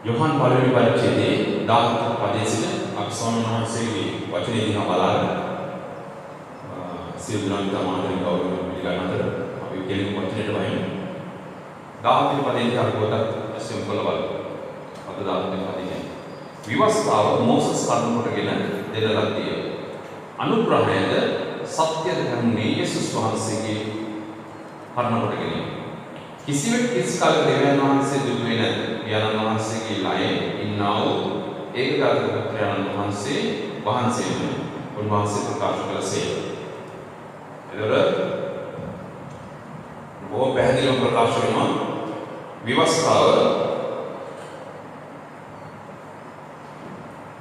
යොහන් පළවෙනි පරිච්ඡේදයේ 17 පදයේ සිට අපි ස්වාමීන් වහන්සේගේ වචනේ දිහා බලන්න සියලු දෙනා මාතෘකාව ගෞරව පිළිගන්න අතර අපි කෙලින් වචනයට වයින් 17 පදයෙන් අපි පොතක් අසුම් කළ බලමු. අද 17 පදයේ විවස්ථාව මෝසස් කරුණ කොටගෙන දෙන ලද්දිය. අනුග්‍රහයද සත්‍යද කරුණේ යේසුස් වහන්සේගේ කරුණ කොටගෙන කිසිවෙක් කිසි කාලයක දෙවියන් වහන්සේ දුටු වෙන යනන් වහන්සේගේ ළයේ ඉන්නා වූ ඒකඝාතක පුත්‍රයන් වහන්සේම උන්වහන්සේ ප්‍රකාශ කළසේ. එතකොට බොහෝ පැහැදිලිව ප්‍රකාශ වෙනවා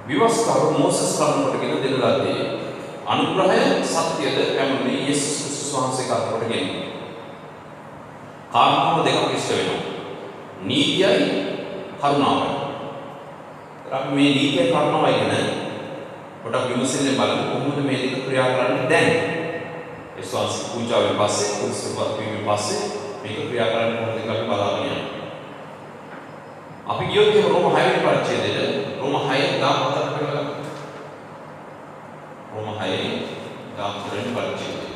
විවස්ථාව මෝසස් කරුණ කොටගෙන දෙන ලද්දේ. අනුග්‍රහය සත්‍යද කරුණේ යේසුස් ක්‍රිස්තුස් වහන්සේ කරුණ කොටගෙන කාරණාව දෙකක් ඉෂ්ට වෙනවා. නීතියයි කරුණාවයි. අපි මේ නීතිය කරුණාවයි ගැන පොඩක් විමසින්න බලමු කොහොමද මේ දෙක ක්‍රියා කරන්නේ දැන්. ඒ ස්වාස් පූජාවෙන් පස්සේ කුරුසපත් වීමෙන් පස්සේ මේක ක්‍රියා කරන්න කොහොමද කියලා අපි බලාගෙන යනවා. අපි ගියොත් රෝම 6 වෙනි පරිච්ඡේදයේ රෝම 6 14 කියලා රෝම 6 14 වෙනි පරිච්ඡේදය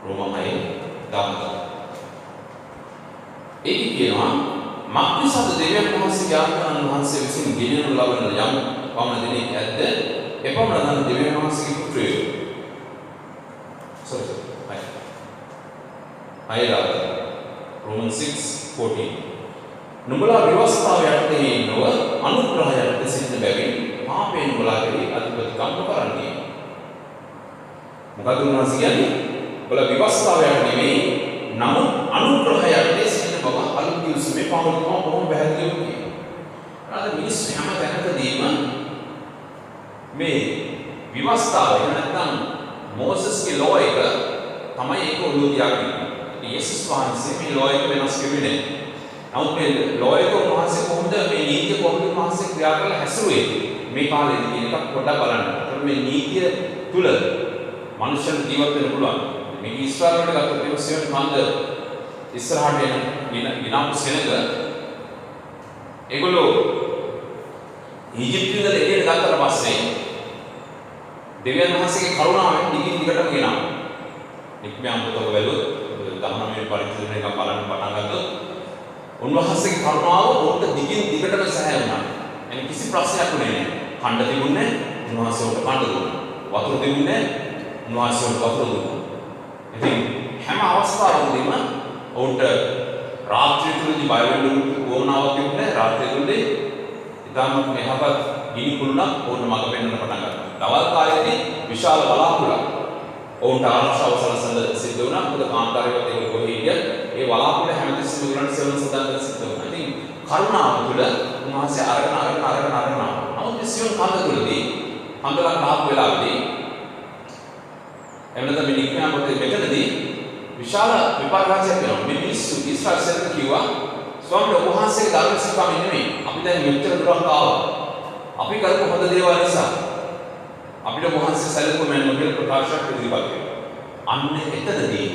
රෝම 6 14 ඒක කියනවා මක්නිසාද දෙවියන් වහන්සේගේ ආත්මයන් වහන්සේ විසින් ගෙනියනු ලබන යම් පමණ දිනක් ඇද්ද එපමණ දෙවියන් වහන්සේගේ පුත්‍රයෝ Romans 6:14 නුඹලා විවස්ථාව යටතේ නොව අනුග්‍රහය යටතේ සිටින බැවින් පාපයෙන් නුඹලා කෙරෙහි අධිපතිකම් නොකරන්නේ. මොකද උන්වහන්සේ කියන්නේ? ඔබලා විවස්ථාව යටතේ නෙමෙයි නමුත් අනුග්‍රහය යටතේ සිටින බව අලුත් දිවසමේ පාවුල් කොහොම පැහැදිලිව කියනවා. අද මිනිස්සු හැම තැනකදීම මේ විවස්ථාව නැත්නම් මෝසස්ගේ ලෝ එක තමයි ඒක ඔළුව තියාගන්නේ. යේසුස් වහන්සේ මේ ලෝ එක වෙනස් කෙරුවේ නැහැ. නමුත් මේ ලෝ එක උන්වහන්සේ කොහොමද මේ නීතිය කොහොමද උන්වහන්සේ ක්‍රියා කරලා හැසිරුවේ මේ කාලේදී කියන එකක් පොඩ්ඩක් බලන්න. ඒතර මේ නීතිය තුල මනුෂ්‍යයන් ජීවත් වෙන්න පුළුවන්. මේ ඊශ්වරයට ගත්තොත් ඒක සියුම් මන්ද ඉස්සරහට එන විනාපු සෙනග ඒගොල්ලෝ ඊජිප්තුවේ ඉඳලා එළියට ගත්තට පස්සේ දෙවියන් වහන්සේගේ කරුණාවෙන් දිගින් දිගටම ගෙනාවා. නික්මයන් පොතක වැළුවොත් 19 වෙනි පරිච්ඡේදය එක බලන්න පටන් ගත්තොත් උන්වහන්සේගේ කරුණාව උන්ට දිගින් දිගටම සැහැල්ලුණා. එනි කිසි ප්‍රශ්නයක් නෙමෙයි. ඛණ්ඩ තිබුණේ උන්වහන්සේ උන්ට ඛණ්ඩ දුන්නා. වතුර තිබුණේ උන්වහන්සේ උන්ට වතුර දුන්නා. ඉතින් හැම අවස්ථාවකදීම උන්ට රාත්‍රිය තුලදී බය වෙන්න වුණාවක් තිබුණේ. රාත්‍රිය තුලදී ඉතාමත් මෙහපත් ගිනි කුළුණක් උන්ට මඟ පෙන්වන්න පටන් ගත්තා. දවල් කාලේදී විශාල බලාකුළක් ඔවුන්ට ආරක්ෂාව සලසන්න සිද්ධ වුණා. මොකද කාන්තාරයවත් ඒක කොහේ හිටියත් ඒ වලාකුළ හැමතිස්සෙම උගලන්ට සෙවන සදාන්න සිද්ධ වුණා. ඉතින් කරුණාව තුළ උන්වහන්සේ අරගෙන නමුත් මේ සියුම් කන්ද තුළදී කන්දලක් රාත් වෙලාවේදී එන්නත මේ නික්මයන් පොතේ මෙතනදී විශාල විපර්යාසයක් වෙනවා. මේ මිනිස්සු ඊශ්‍රායල් සෙනග කිව්වා ස්වාමීන් වහන්සේගේ ධර්ම සිතාම නෙමෙයි. අපි දැන් මෙච්චර දුරක් ආවා. අපි කරපු හොඳ දේවල් නිසා අපිට වහන්සේ සැලකුවෙන් නොකිය ප්‍රකාශයක් ඉදිරිපත් කරනවා. අන්න එතනදී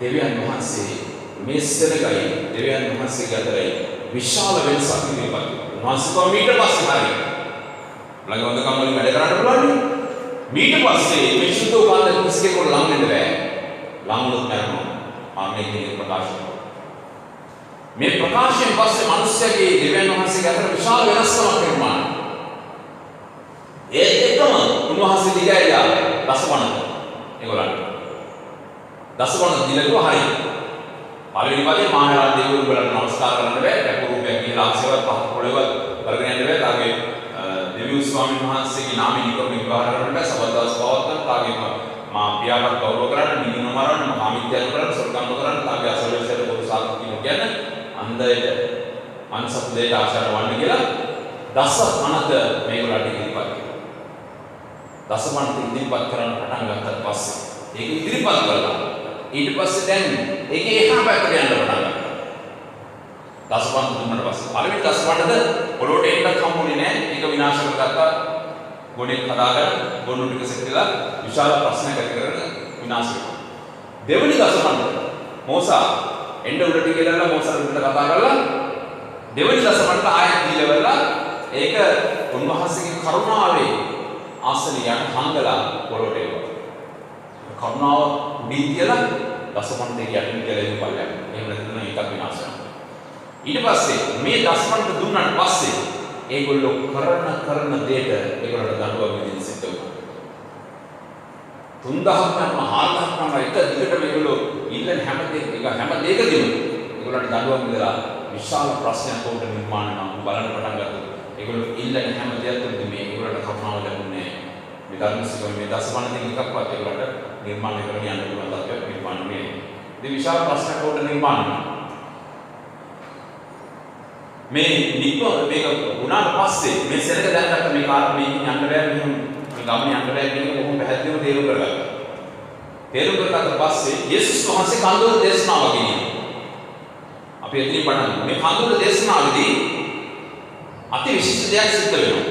දෙවියන් වහන්සේ මේ සෙනගයි දෙවියන් වහන්සේගේ අතරයි විශාල වෙනසක් ඉදිරිපත් කරනවා. වහන්සේ කොහොමද ඊට පස්සේ හරි ළඟවඳ කම්මලින් වැඩ කරන්න පුළුවන්. ඊට පස්සේ මේ සුදු කාලේ කිසිකෙකුට ලං වෙන්න බෑ. ලංවුනොත් මරනවා. ආන්නේ කියන ප්‍රකාශය. මේ ප්‍රකාශයෙන් පස්සේ මිනිස්යාගේ දෙවියන් වහන්සේගේ අතර විශාල වෙනස්කමක් නිර්මාණය. ඒ එකම උන්වහන්සේ දිගෑරියා දසවණක ඒගොල්ලන්ට දසවණක දිලකුව හරි පළවෙනි පදේ මහරජා දෙවියන් වලට නමස්කාර කරන්න බෑ රැකු රූපයක් කියලා ආශිර්වාද පහ පොළවල් කරගෙන යන්න බෑ තාගේ දෙවියන් ස්වාමීන් වහන්සේගේ නාමයෙන් නිකම් විවාහ කරන්න බෑ සබදාස් පවත්වන්න තාගේ මා පියාට ගෞරව කරන්න නිදින මරන්න මහා මිත්‍යාව කරන්න සොරකම් කරන්න තාගේ අසලෙසට පොරසාක් කියන අන්දයට අන්සප්දේට ආශාර වන්න කියලා දස අනත මේගොල්ලන්ට ඉදිරිපත් කරනවා. දසමන්ත ඉදිරිපත් කරන්න පටන් ගත්තට පස්සේ ඒක ඉදිරිපත් කළා. ඊට පස්සේ දැන් ඒකේ එහා පැත්තට යන්න පටන් ගත්තා. දසමන්ත දුන්නාට පස්සේ පළවෙනි දසමන්තද පොළොට එන්නත් හම්බුනේ නැහැ. ඒක විනාශ කරගත්තා. ගොඩේ හදාගෙන ගොනු ටික සෙට්ටලා විශාල ප්‍රශ්නයක් ඇති කරගෙන විනාශ කරනවා. දෙවෙනි දසමන්ත මෝසා එන්න උඩට ගිහලා මොහොතකට උඩට කතා කරලා දෙවෙනි දසමන්ට ආයෙත් දීලා ඒක උන්වහන්සේගේ කරුණාවේ ආසනියට හංගලා පොළොට එවුවා. කරුණාව උඩින් කියලා දසමන්ට යටින් කියලා ඉන්න බලයක්. එහෙම නැත්නම් ඒකත් විනාශ වෙනවා. ඊට පස්සේ මේ දසමන්ට දුන්නාට පස්සේ ඒගොල්ලෝ කරන දෙයට ඒගොල්ලන්ට දඬුවම් විදිහට සිද්ධ වුණා. 3000ක්ම 4000ක්ම එක දිගට මේගොල්ලෝ ඉල්ලන හැම දෙයකදීම ඒගොල්ලන්ට දඬුවම් විදලා විශාල ප්‍රශ්නයක් උන්ට නිර්මාණය නම් බලන්න පටන් ගත්තා. ඒගොල්ලෝ ඉල්ලන හැම දෙයක්ම මේ ඒගොල්ලන්ට කරුණාව ලැබුණේ මේ ධර්මසිකම මේ දසමණකින් එකක්වත් ඒගොල්ලන්ට නිර්මාණය කරන්න යන්න පුළුවන් තත්ත්වයක් නිර්මාණය වෙන්නේ. ඉතින් විශාල ප්‍රශ්නයක් උන්ට නිර්මාණය වුණා. මේ මේක වුණාට පස්සේ මේ සෙනඟ දැනගත්ත මේ කාර්යයේ යන්න බෑ මේ ගමනේ යන්න බෑ කියන එක කොහොම පැහැදිලිව තේරුම් කරගත්තා. තේරුම් කරගත්ත පස්සේ යේසුස් වහන්සේ කඳුළු දේශනාව ගෙනියනවා. අපි එතනින් පටන් ගමු. මේ කඳුළු දේශනාවේදී අති විශිෂ්ට දෙයක් සිද්ධ වෙනවා.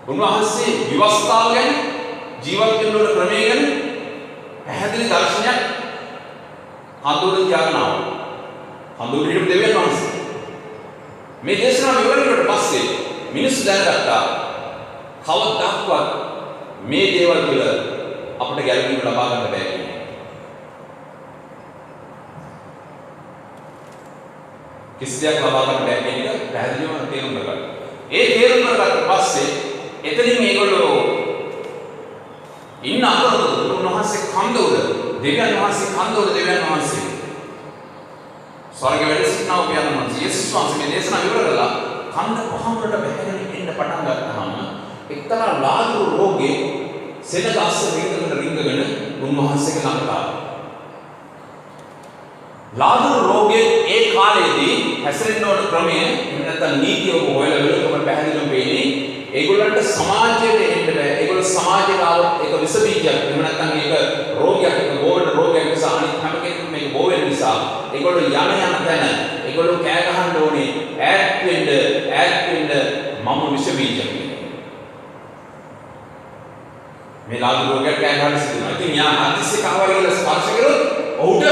උන්වහන්සේ විවස්ථාව ගැන ජීවත් වෙන ක්‍රමය ගැන පැහැදිලි දර්ශනයක් කඳුළු තියාගෙනවා. කඳුළු හිටපු දෙවියන් වහන්සේ මේ දේශනාව ඉවර වුණාට පස්සේ මිනිස්සු දැනගත්තා කවදාවත් මේ දේවල් වල අපිට ගැළවීම ලබා ගන්න බෑ කියන්නේ. කිසි දෙයක් ලබා ගන්න බෑ කියන එක පැහැදිලිවම තේරුම් ගන්න. ඒ තේරුම් කරගත්ත පස්සේ එතනින් මේගොල්ලෝ ඉන්න අතරතුර උන්වහන්සේ කන්දෝල දෙවියන් වහන්සේ ස්වර්ග වැඩ සිටිනා උපයනවා. යේසුස් වහන්සේ මේ දේශනාව ඉවර කළා. කන්ද පහමකට බැහැගෙන එන්න පටන් ගත්තාම එක්තරා ලාදුරු රෝගේ සෙනග අස්ස රිංගගෙන උන්වහන්සේගේ ළඟට ආවා. ලාදුරු රෝගේ ඒ කාලේදී හැසිරෙන්න ඕන ක්‍රමය නැත්නම් නීතිය හොයලා බලනකොට පැහැදිලිවම පේන්නේ ඒගොල්ලන්ට සමාජයට එන්න බෑ. ඒගොල්ලෝ සමාජයට ආවොත් ඒක විස බීජයක්. එහෙම නැත්නම් ඒක රෝගයක්, ඒක බෝවෙන රෝගයක් නිසා අනිත් හැම කෙනෙකුම මේක බෝ වෙන නිසා ඒගොල්ලෝ යන තැන ඒගොල්ලෝ කෑ ගහන්න ඕනේ ඈත් වෙන්න මම විස බීජයක්. මේ ලාදුරු රෝගයක් කෑ ගහන්න සිදුනවා. ඉතින් යා අතිශය කාවරිල ස්පර්ශ කරොත් ඔහුට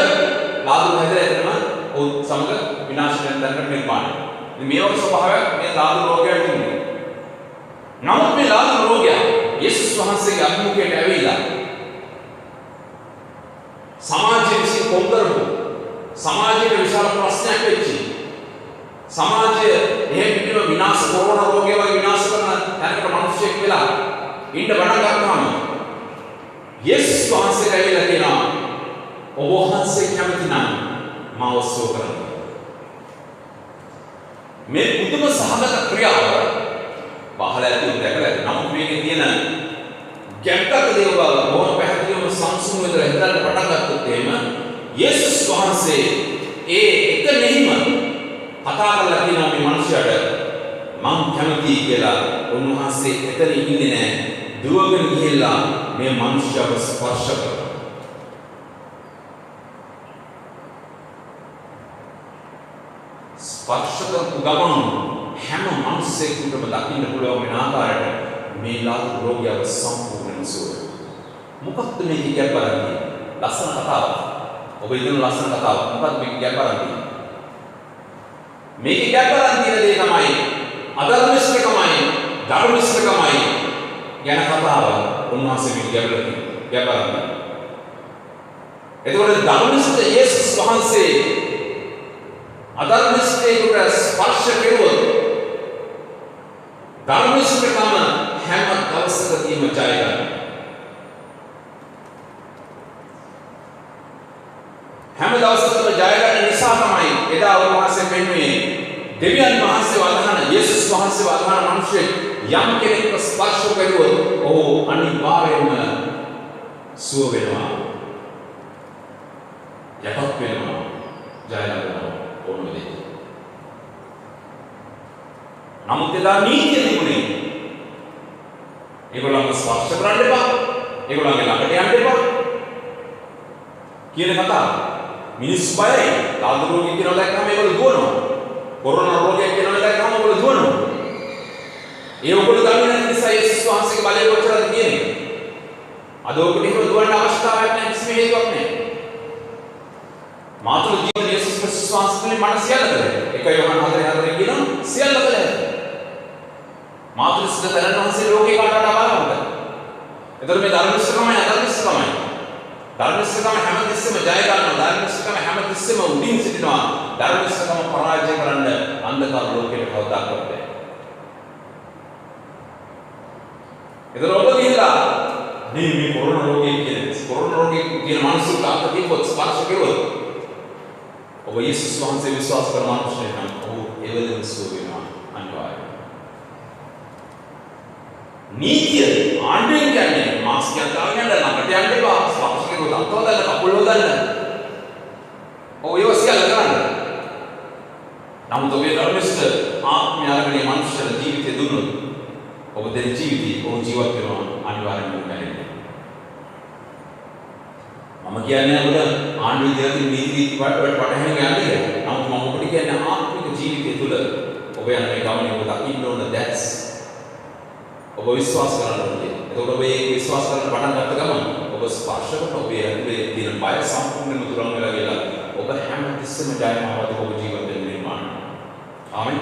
ලාදුරු හැදලා එතනම ඔහු සමග විනාශ වෙන තැනකට නිර්මාණය. ඉතින් මේ වගේ ස්වභාවයක් මේ ලාදුරු රෝගයට තිබුණා. නමුත් මේ ලාදුරු රෝගය යේසුස් වහන්සේගේ අභිමුඛයට ඇවිල්ලා සමාජයේ විසින් කොම්බරපු සමාජයේ විශාල ප්‍රශ්නයක් වෙච්චි සමාජය එහෙම පිටිම විනාශ කොරෝනා රෝගය වගේ විනාශ කරන තැනකට මිනිස්සෙක් වෙලා ඉන්න බණ ගන්නවා. යේසුස් වහන්සේ ඇවිල්ලා කියනවා ඔබ වහන්සේ කැමති නම් මාව සුව කරන්න. මේ පුදුම සහගත ක්‍රියාව පහළ ඇතුළු දැකලා ඇති. නමුත් මේකේ තියෙන ගැඹුරක දේවල් බොහොම පැහැදිලිවම සංසුන් වෙලා හිතන්න පටන් ගත්තොත් එහෙම යේසුස් වහන්සේ ඒ එක නෙහිම කතා කරලා කියනවා මේ මිනිහයාට මං කැමතියි කියලා. උන්වහන්සේ එතන ඉන්නේ නැහැ. දුවගෙන ගිහිල්ලා මේ මිනිහයාව ස්පර්ශ කරනවා. ස්පර්ශ කරපු ගමන් හැම මිනිසෙකුටම දකින්න පුළුවන් වෙන ආකාරයට මේ ලාදුරු රෝගියව සම්පූර්ණයෙන්ම සුව. මොකක්ද මේ කියක් බලන්නේ? ලස්සන කතාවක්. ඔබ ඉගෙන ලස්සන කතාවක්. මොකක්ද මේ කියක් බලන්නේ? මේ කියක් බලන්නේ දේ තමයි අධර්මිෂ්ඨකමයි ධර්මිෂ්ඨකමයි යන කතාව උන්වහන්සේ මේ කියක් බලන්නේ. එතකොට ධර්මිෂ්ඨ යේසුස් වහන්සේ අධර්මිෂ්ඨයෙකුට ස්පර්ශ කෙරුවොත් ධර්මිෂ්ඨකම හැම දවසකදීම ජය ගන්නවා. හැම දවසකම ජය ගන්න නිසා තමයි එදා උන්වහන්සේ පෙන්වන්නේ දෙවියන් වහන්සේ වදහන යේසුස් වහන්සේ වදහන මිනිසෙක් යම් කෙනෙක්ව ස්පර්ශ කරුවොත් ඔහු අනිවාර්යයෙන්ම සුව වෙනවා. යටත් වෙනවා. ජය ගන්නවා. ඕනෙ. නමුත් එදා නීතිය තිබුණේ ඒගොල්ලන්ව ස්පර්ශ කරන්න එපා. ඒගොල්ලන්ගේ ළඟට යන්න එපා. කියන කතාව. මිනිස්සු බයයි. ලාදුරු රෝගී කියනවා දැක්කම ඒගොල්ලෝ දුවනවා. කොරෝනා රෝගයක් කියනවා දැක්කම ඒගොල්ලෝ දුවනවා. ඒ ඔයගොල්ලෝ දන්නේ නැති නිසා යේසුස් වහන්සේගේ බලය කොච්චරද කියන්නේ. අද ඔයගොල්ලෝ එහෙම දුවන්න අවශ්‍යතාවයක් නැහැ. කිසිම හේතුවක් නැහැ. මාතුළු ජීවිත යේසුස් ක්‍රිස්තුස් වහන්සේ මට සියල්ල කළේ. 1 යෝහන් 4:4 කියනවා සියල්ල කළේ. මාතුළු සිත තැනන වහන්සේ ලෝකේ කාටවත් අබාරවද? එතකොට මේ ධර්මිෂ්ඨකමයි අධර්මිෂ්ඨකමයි. ධර්මිෂ්ඨකම හැමතිස්සෙම ජය ගන්නවා. ධර්මිෂ්ඨකම හැමතිස්සෙම උඩින් සිටිනවා. ධර්මිෂ්ඨකම පරාජය කරන්න අන්ධකාර ලෝකයට කවදාවත් බැහැ. එතකොට ඔබ ගිහිලා මේ කොරෝනා රෝගයේ කියන මානසික ආතතියවත් ස්පර්ශ කෙරුවොත් ඔබ යේසුස් වහන්සේ විශ්වාස කරන මනුස්සයෙක් නම් ඔහු එවලම සුව වෙනවා අනිවාර්යයෙන්. නීතිය ආණ්ඩුවෙන් කියන්නේ මාස්ක් එක දාගෙන ළඟට යන්න එපා. ස්පර්ශ කෙරුවොත් අතවදන්න කකුල් හොදන්න. ඔය සියල්ල කරන්න. නමුත් ඔබේ ධර්මස්ථ ආත්මය අරගෙන මනුෂ්‍ය ජීවිතය දුන්නොත් ඔබ දෙන ජීවිතේ ඔහු ජීවත් වෙනවා අනිවාර්යයෙන්ම බැහැ. මම කියන්නේ අපිට ආණ්ඩුවේ දෙන නීති වලට පටහැනි යන්නේ කියලා. නමුත් මම ඔබට කියන්නේ ආත්මික ජීවිතය තුළ ඔබ යන මේ ගමනේ ඔබ දකින්න ඕන දැස් ඔබ විශ්වාස කරන්න ඕනේ. එතකොට ඔබ ඒ විශ්වාස කරන්න පටන් ගත්ත ගමන් ඔබ ස්පර්ශ කරන ඔබේ ඇතුලේ තියෙන බය සම්පූර්ණයෙන්ම තුරන් වෙලා ගිහලා ඔබ හැම තිස්සෙම ජයමාවත ඔබ ජීවත් වෙන්න නිර්මාණය. ආමෙන්.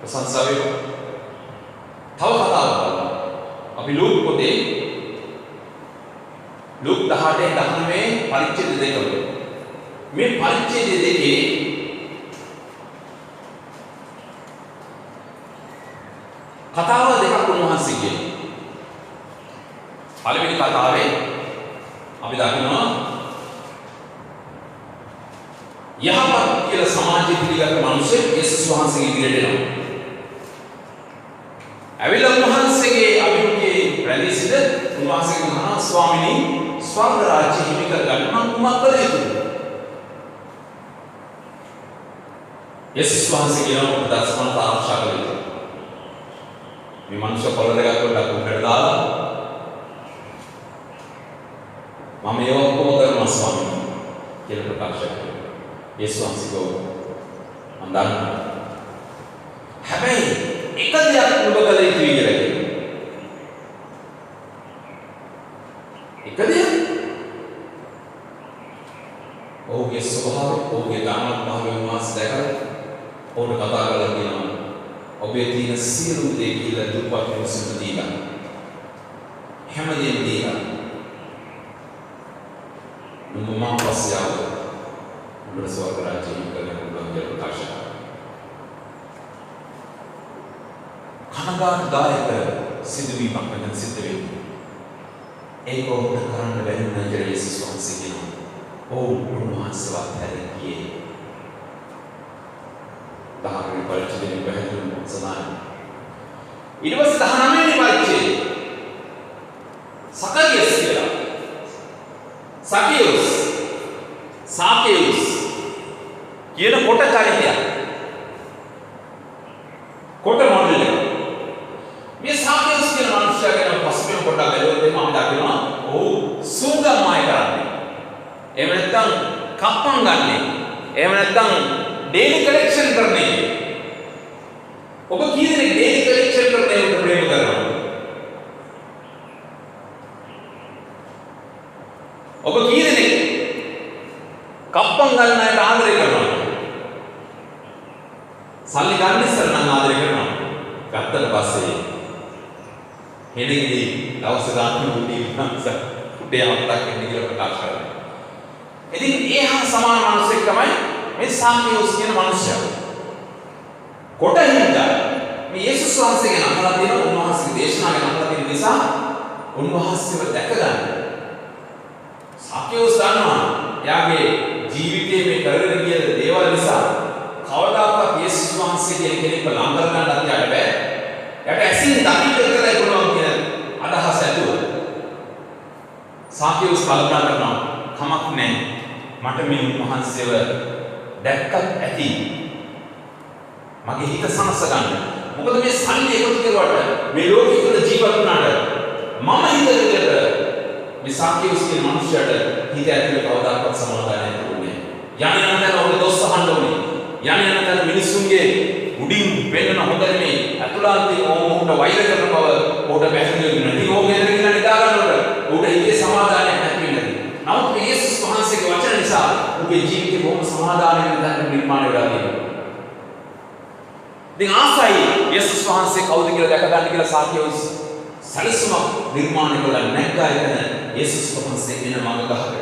ප්‍රශංසා වේවා. තව කතාවක් බලන්න. අපි ලූක් පොතේ ලූක් 18:19 පරිච්ඡේද දෙක. මේ පරිච්ඡේද දෙකේ කතාව දෙකක් උන්වහන්සේ කියනවා. පළවෙනි කතාවේ අපි දකිනවා යහපත් කියලා සමාජයේ පිළිගත් මිනිස්සු යේසුස් වහන්සේගේ ඉදිරියට එනවා. ඇවිල්ලා උන්වහන්සේගේ අභිමුඛයේ රැඳී සිට උන්වහන්සේගේ මහා ස්වාමීනි ස්වර්ග රාජ්‍ය හිමි කරගන්න මම කුමක් කළ යුතුද? යේසුස් වහන්සේ කියනවා ඔබ දර්ශනට ආරක්ෂා කළ යුතුයි. මේ මනුෂ්‍ය පොළ දෙකක් වලට උඩට දාලා මම ඒ ඔක්කොම කරනවා ස්වාමීනි කියලා ප්‍රකාශ කළා. යේසුස් වහන්සේ ගෝ මම දන්නවා. හැබැයි එක දෙයක් ඔබ කළ යුතුයි කියලා කියනවා. එක දෙයක් ඔහුගේ ස්වභාවය ඔහුගේ දානවත් භාවය උන්වහන්සේ දැකලා ඔහුට කතා කරලා කියනවා ඔබේ තියෙන සියලු දේ කියලා දුප්පත් මිනිස්සුන්ට දීලා හැමදේම දීලා නුඹ මා පස්සේ ආව නුඹ ස්වර්ග රාජ්‍යය කරන්න පුළුවන් කියලා ප්‍රකාශ කළා. කනගාටුදායක සිදුවීමක් වෙන සිද්ධ වෙන්නේ. ඒක ඔබට කරන්න බැරි වුණා කියලා යේසුස් වහන්සේ කියනවා. ඔව් උන්වහන්සේවත් හැදෙන්නේ. දහරේ පරිච්ඡේදයෙන් බැහැදුණු සමාන. ඊට පස්සේ 19 වෙනි පරිච්ඡේදය. සකරියස් කියලා. සාකේයුස් කියන කොට චරිතයක්. කොට මොඩල් එක. මේ සාකේයුස් කියන මනුස්සයා ගැන පස්සේ කොට බැලුවොත් එහම අපි දකිනවා ඔහු සූගම්මයි කරන්නේ. එහෙම නැත්නම් කප්පම් ගන්නෙ. එහෙම නැත්නම් ඩේලි කලෙක්ෂන් කරන්නේ. ඔබ කී දෙනෙක් ඩේලි කලෙක්ෂන් කරන්නේ උට ප්‍රේම කරනවා? ඔබ කී දෙනෙක් කප්පම් ගන්න අයට ආදරය කරනවා? සල්ලි ගන්න ඉස්සර නම් ආදරය කරනවා. ගත්තට පස්සේ හෙඩිගිදී දවස් ගන්න උඩින් නැන්ස උඩේ හම්බක් වෙන්න කියලා ප්‍රකාශ කරනවා. ඉතින් ඒ හා සමාන මිනිසෙක් තමයි මේ සාකේයුස් කියන මිනිසයා. කොටින්ද මේ යේසුස් වහන්සේගේ අහලා තියෙන උන්වහන්සේගේ දේශනාවෙන් අහලා තියෙන නිසා උන්වහන්සේව දැක ගන්න. සාකේයුස් දන්නවා එයාගේ ජීවිතයේ මේ කරගෙන ගිය දේවල් නිසා කවදාකවත් යේසුස් වහන්සේ කියන කෙනෙක්ව ළඟ කරගන්නත් යට බෑ. යට ඇසින් දකින්න විතරයි පුළුවන් කියන අදහස ඇතුව. සාකේයුස් කල්පනා කරනවා කමක් නැහැ. මට මේ උන්වහන්සේව දැක්කත් ඇති. මගේ හිත සනස ගන්න. මොකද මේ සල්ලි එකතු කරුවාට මේ ලෝකෙ තුල ජීවත් වුණාට මම හිතේට මේ සාකේයුස් කියන මනුස්සයාට හිත ඇතුලේ කවදාකවත් සමාදානයක් තිබුණේ නැහැ. යන්නේ නැත්නම් ඔහුගේ දොස් අහන්න ඕනේ. යන්නේ නැත්නම් මිනිස්සුන්ගේ උඩින් වෙන්න හොඳ නෙමෙයි. අතුලාන්තේ ඔහුට වෛර කරන බව ඔහුට පැහැදිලි වෙනවා. ඉතින් ඔහු ගෙදර ගිහින් නිදා ගන්නකොට ඔහුට හිතේ සමාදානයක් නැති වෙනවා. නමුත් මේ යේසුස් වහන්සේ වහන්සේගේ වචන නිසා ඔහුගේ ජීවිතේ බොහොම සමාදානයෙන් දැන් නිර්මාණය වෙලා තියෙනවා. ඉතින් ආසයි යේසුස් වහන්සේ කවුද කියලා දැක ගන්න කියලා සාකියෝස් සැලසුමක් නිර්මාණය කළා නැග්ගා එතන යේසුස් වහන්සේ එන මඟ ගහකට.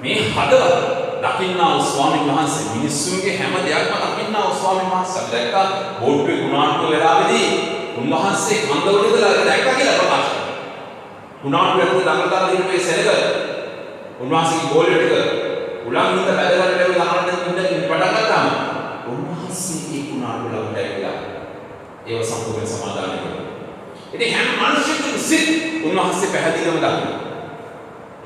මේ හදවත දකින්නා වූ ස්වාමීන් වහන්සේ මිනිස්සුන්ගේ හැම දෙයක්ම දකින්නා වූ ස්වාමීන් වහන්සේ දැක්කා බෝඩ්ඩුවේ කුණාටුව වෙලාවේදී උන්වහන්සේ කන්දවල ඉඳලා දැක්කා කියලා ප්‍රකාශ කරනවා. කුණාටුව ඇතුළේ දඟල දාලා ඉන්න මේ සෙනග උන්වහන්සේගේ ගෝලෙ ටික උලන් හිට බැදගන්න ලැබෙලා දාන්න ඉන්න පටන් ගත්තාම උන්වහන්සේ ඒ කුණාටුව ළඟට ඇවිල්ලා ඒව සම්පූර්ණ සමාදානය කළා. ඉතින් හැම මිනිසෙකුම සිත් උන්වහන්සේ පැහැදිලිවම දකිනවා.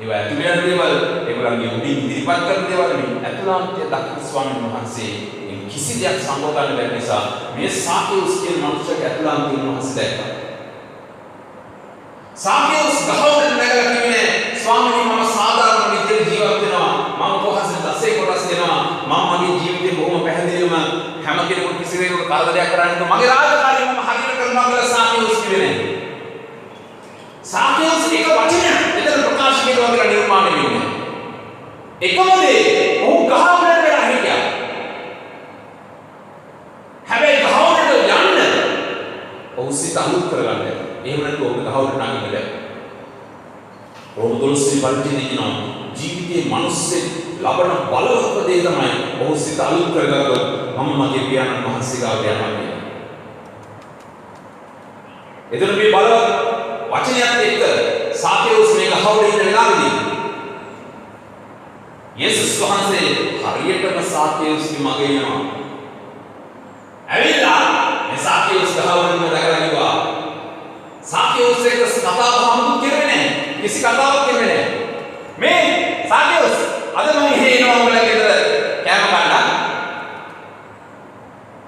ඒවා ඇතුළේ යන දේවල් ඒගොල්ලන්ගේ උඩින් ඉදිරිපත් කරන දේවල් මේ ඇතුළාන්තය දකින ස්වාමීන් වහන්සේ මේ කිසි දෙයක් සම්බෝධ කරන්න බැරි නිසා මේ සාකේවුස් කියන මනුස්සයාගේ ඇතුළාන්තය උන්වහන්සේ දැක්කා. සාකේවුස් ගහවකට නැගලා කිව්වේ ස්වාමීනි මම සාධාරණ විදිහට ජීවත් වෙනවා මම කොහොමද දසේ කොටස් දෙනවා මම මගේ ජීවිතේ බොහොම පැහැදිලිවම හැම කෙනෙකුට කිසි කෙනෙකුට කරදරයක් කරන්නේ නැහැ මගේ රාජකාරිය මම හරියට කරනවා කියලා සාකේවුස් කිව්වේ නැහැ. සාකේවුස් එක වචනයක් එතන ප්‍රකාශ කරනවා කියලා නිර්මාණය වෙන්නේ. එකම දේ ඔහු ගහවකට වෙලා හිටියා. හැබැයි ගහවකට යන්න ඔහු සිත අලුත් කරගන්න. එහෙම නැත්නම් ඔහු ගහවකට නැගින්න බැහැ. රෝම 12 පරිච්ඡේදයේ කියනවා ජීවිතයේ මිනිස්සේ ලබන බලවත් දේ තමයි ඔහු සිත අලුත් කරගත්තොත් මම මගේ පියාණන් වහන්සේ ගාවට යනවා කියන්නේ. එතන මේ බලවත් වචනයත් එක්ක සාකේවුස් මේ ගහවල ඉන්න වෙලාවේදී යේසුස් වහන්සේ හරියටම සාකේවුස්ගේ මග එනවා. ඇවිල්ලා මේ සාකේවුස් ගහවලින් දැකලා කිව්වා සාකේවුස් එක්ක කතා බහමුත් කෙරුවේ නැහැ. කිසි කතාවක් කෙරුවේ නැහැ. මේ සාකේවුස් අද මම එහෙ එනවා උඹලා ගෙදර කෑම කන්න.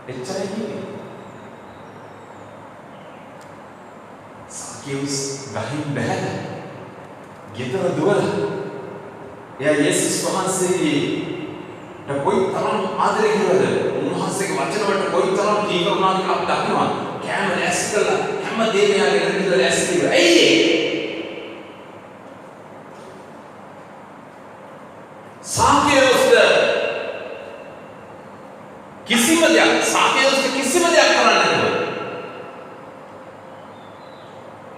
එච්චරයි කිව්වේ. සාකේවුස් ගහින් බැහැ. ගෙදර දුවලා එයා යේසුස් වහන්සේගේ කොයි තරම් ආදරය කරද උන්වහන්සේගේ වචන වලට කොයි තරම් තීව්‍ර වුණාද කියලා අපි දකිනවා. කෑම ලෑස්ති කළා හැම දෙයක්ම යාගෙන ඉඳලා ලෑස්ති කරා. ඇයි සාකේවුස්ට කිසිම දෙයක් කරන්න බැහැ.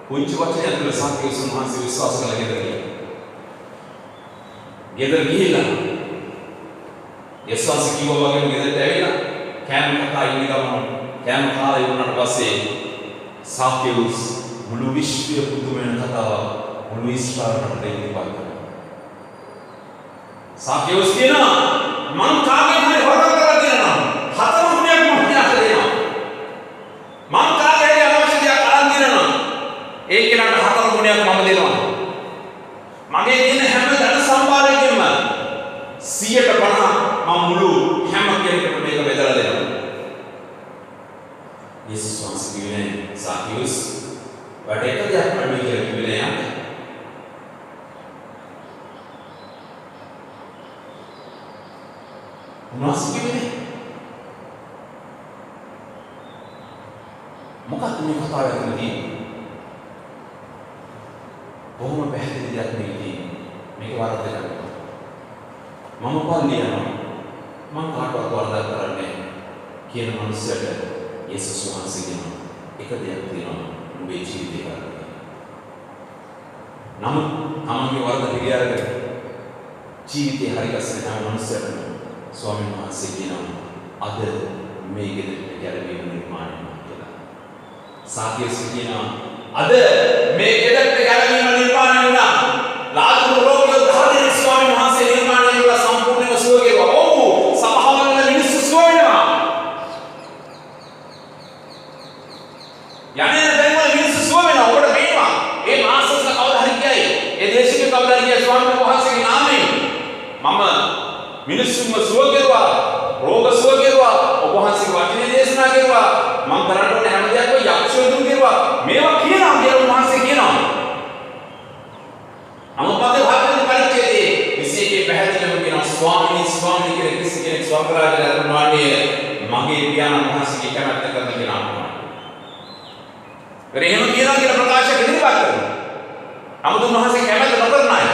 පුංචි වචනයක් තුළ සාකේවුස් වහන්සේ විශ්වාස කළා ගෙදර ගිහිල්ලා යේසුස් කිව්වා වගේම ගෙදරට ඇවිල්ලා කෑම කතා ඉන්න ගමන් කෑම කාලා ඉවරනට පස්සේ සාකේවුස් මුළු විශ්වය පුදුම වෙන කතාවක් මුළු ඊශ්‍රායලට දෙන්න බලනවා. සාකේවුස් කියනවා මං කාගේ හරි හොරකම් කරලා තියෙනවා. 4 ගුණයක් මම හිතාට දෙනවා. මං කාගේ හරි අනවශ්‍ය දෙයක් අරන් දෙනවා. ඒ කෙනාට 4 ගුණයක් මම දෙනවා. මගේ තියෙන හැම ධන සම්භාරයකින්ම 150 මම මුළු හැම කෙනෙකුටම මේක බෙදලා දෙනවා. යේසුස් වහන්සේ කිව්වේ සාකේවුස් වැඩ එක දෙයක් අඩුයි කියලා කිව්වේ නෑ. උන්වහන්සේ කිව්වේ මොකක්ද මේ කතාව ඇතුළේ තියෙන්නේ? බොහොම පැහැදිලි දෙයක් මේක තියෙන්නේ. මේක වරද්ද ගන්න. මම පල්ලි යනවා. මං කාටවත් වරදක් කරන්නේ කියන මනුස්සයට යේසුස් වහන්සේ කියනවා එක දෙයක් තියෙනවා ඔබේ ජීවිතේ කරන්නේ. නමුත් තමන්ගේ වරද පිළිඅරගෙන ජීවිතේ හරි ගස්සන තම මනුස්සයට ස්වාමීන් වහන්සේ කියනවා අද මේ ගෙදරට ගැලවීම නිර්මාණය වෙනවා කියලා. සාකේවුස් කියනවා අද මේ ගෙදරට ගැලවීම නිර්මාණය වුණා. ලාසරු රෝගියෝ 10 දෙනෙක් ස්වාමීන් වහන්සේ නිර්මාණය කළා සම්පූර්ණයෙන්ම සුව කෙරුවා. ඔව් සභාවල මිනිස්සු සුව වෙනවා. යන්නේ දැන් මිනිස්සු සුව වෙනවා. ඔබට මේවා ඒ මාසස්ල කවදා හරි කියයි. ඒ දේශික කවදා හරි කියයි ස්වාමීන් වහන්සේගේ නාමයෙන් මම මිනිස්සුන්ව සුව කෙරුවා. රෝග සුව කෙරුවා. ඔබ වහන්සේගේ වචනේ දේශනා කෙරුවා. මම කරන්න ඕනේ හැම දෙයක්ම යක්ෂයෝ දුන් කෙරුවා. මේවා කියනවා කියලා උන්වහන්සේ කියනවා. අනුපද භාගයෙන් පරිච්ඡේදයේ විශේෂයෙන් පැහැදිලිවම කියනවා ස්වාමීනි කියලා කිසි කෙනෙක් ස්වර්ගරාජය ලබනවානේ මගේ පියාණන් වහන්සේගේ කැමැත්ත කරන කෙනා. එහෙම කියලා ප්‍රකාශ ඉදිරිපත් කරනවා. නමුත් උන්වහන්සේ කැමැත්ත නොකරන අය.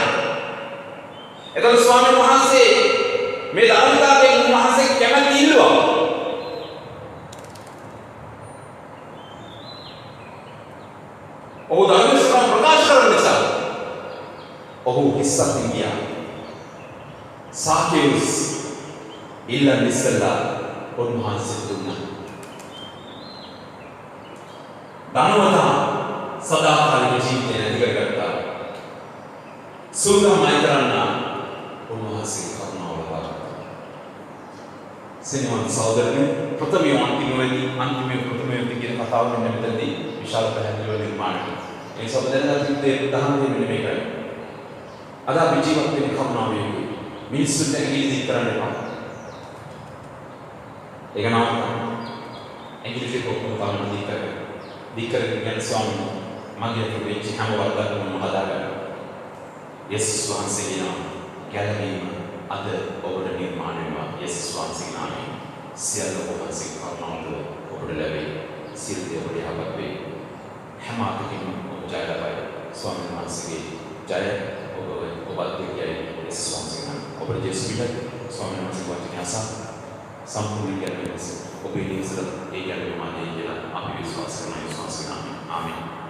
එතකොට ස්වාමීන් වහන්සේ මේ ධර්මතාවයෙන් උන්වහන්සේ කැමැති ඉල්ලුවා. ඔහු ධර්මස්වරම් ප්‍රකාශ කරන නිසා ඔහු හිස්සක් ගියා. සාකේවුස් ඉල්ලන් ඉස්සලා උන්වහන්සේ දුන්නා. ධනවතා සදාකාලික ජීවිතය නැති කරගත්තා. සූදානම් කරන්න උන්වහන්සේ කරුණාව ලබා ගත්තා. සෙනවන් සහෝදරනේ ප්‍රථමයේ අන්තිමයේ කියන කතාව මෙන්න මෙතනදී විශාල පැහැදිලිව නිර්මාණය වෙනවා. ඒ සම්බන්ධයෙන් තිබ්බේ උදාහරණයක් මෙන්න මේකයි. අද අපි ජීවත් වෙන කරුණාවේ මිනිස්සුන්ට ඇඟිලි දික් කරන්න එපා. ඒක නවත්තන්න. ඇඟිලි දික් කරපුවාම දික් කරගෙන යන ස්වාමීන් මගේ අතට වෙච්ච හැම වරදක්ම මම හදාගන්නවා. යේසුස් වහන්සේගේ නම ගැලවීම අද ඔබට නිර්මාණය වෙනවා. යේසුස් වහන්සේගේ නාමයෙන් සියලු ඔබන්සේ කරුණාව ඔබට ලැබේ. සියලු දේ ඔබට යහපත් වේ. හැම අතකින්ම ඔබ ජය ලබයි. ස්වාමීන් වහන්සේගේ ජය ඔබත් එක්කයි. යේසුස් වහන්සේගේ නම ඔබට ජේසුස් පිටත් ස්වාමීන් වහන්සේ වචනය අසා සම්පූර්ණ ගැලවීම ඔබේ නිවසට ඒ ගැලවීම ආදී කියලා අපි විශ්වාස කරනවා. යේසුස් වහන්සේගේ නාමයෙන් ආමේන්.